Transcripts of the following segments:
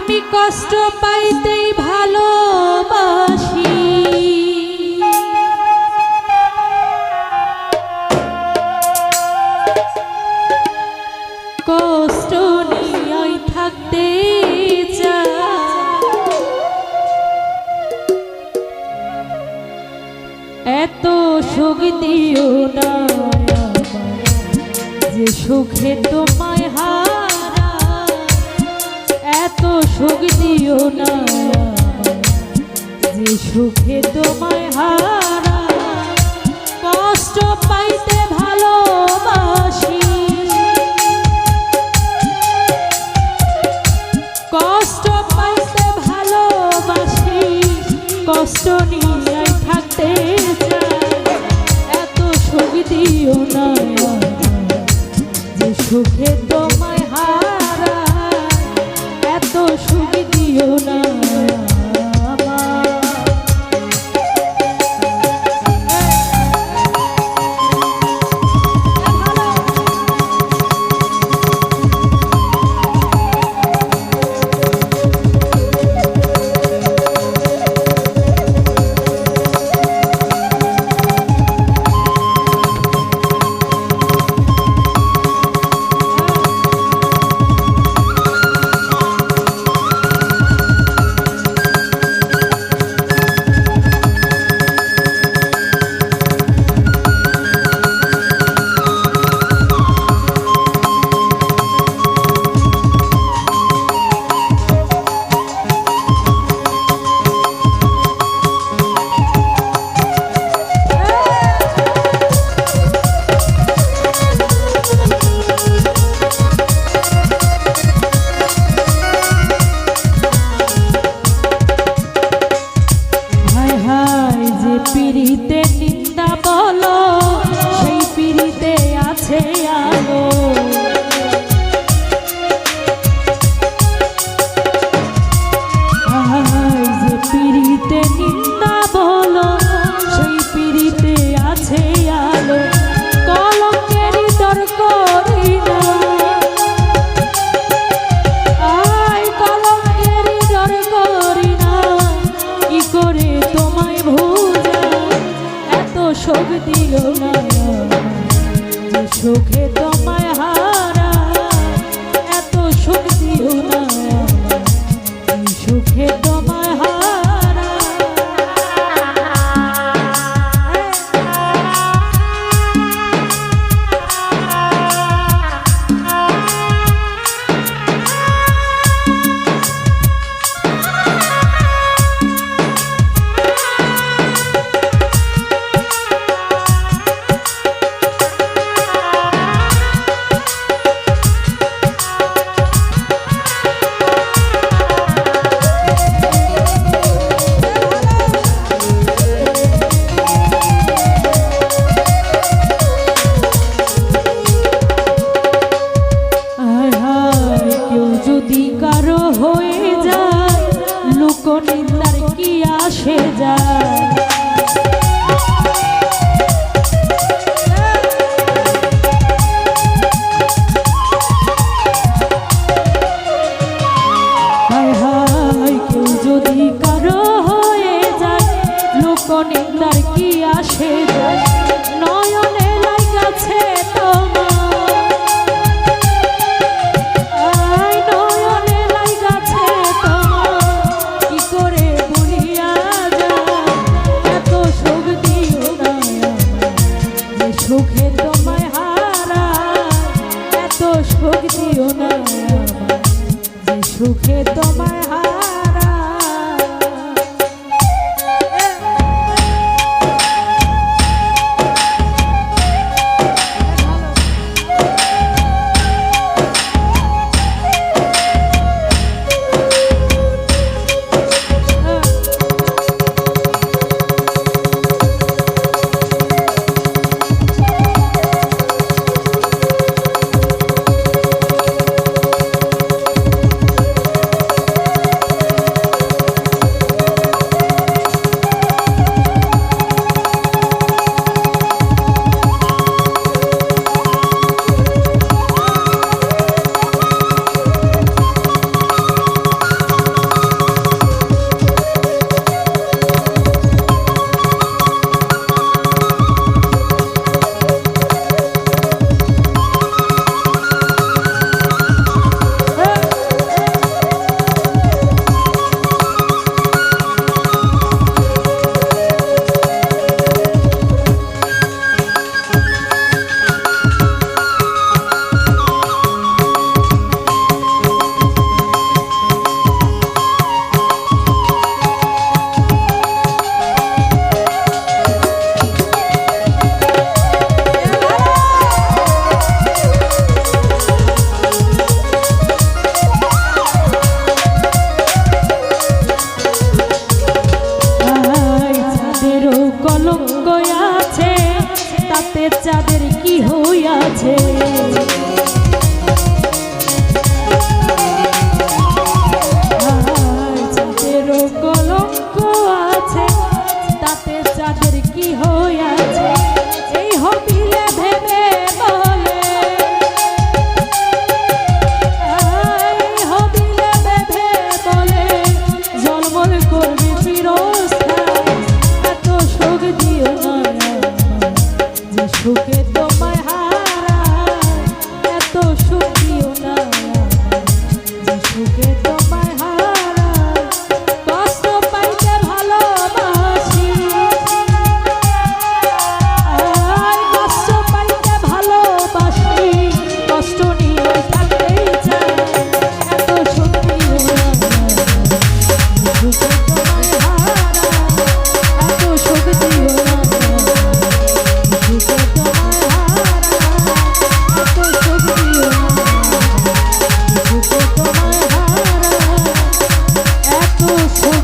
আমি কষ্ট পাইতেই ভালোবাসি, কষ্ট নিয়ে থাকতে চাই। এত সুখ দিও না যে সুখে তোমায় হারা, এত সুখ দিও না যে সুখে তোমায় হারা। কষ্ট পাইতে ভালোবাসি, কষ্ট পাইতে ভালোবাসি, কষ্ট নিয়ে থাকতে চাই। এত সুখ দিও না যে সুখে তোমায় হারা, এত সুখ দিও না। পিড়িতে নিন্দা বলো, সেই পিড়িতে আছে আলো। যে পিড়িতে নিন্দা বলো, সেই পিড়িতে আছে আলো। কলঙ্কেরই দর করি না, কলঙ্কেরই দর করি না, কি করে তোমায় সুখ দিও না যে সুখে তোমায় হারা, এত সুখ দিও না সুখে তোমায় হারা। হয়ে যায় লোকনিন্দার কি আসে যায়। হায় হায় কেউ যদি কারো হয়ে যায় লোকনিন্দার কি আসে যায়। নয়নে লাগাছে তোমার, সুখে তোমায় হারা, এত সুখ দিও না যে সুখে তোমায় হারা।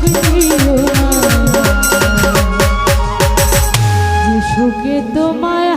সুখ দিও না, যে সুখে তোমায়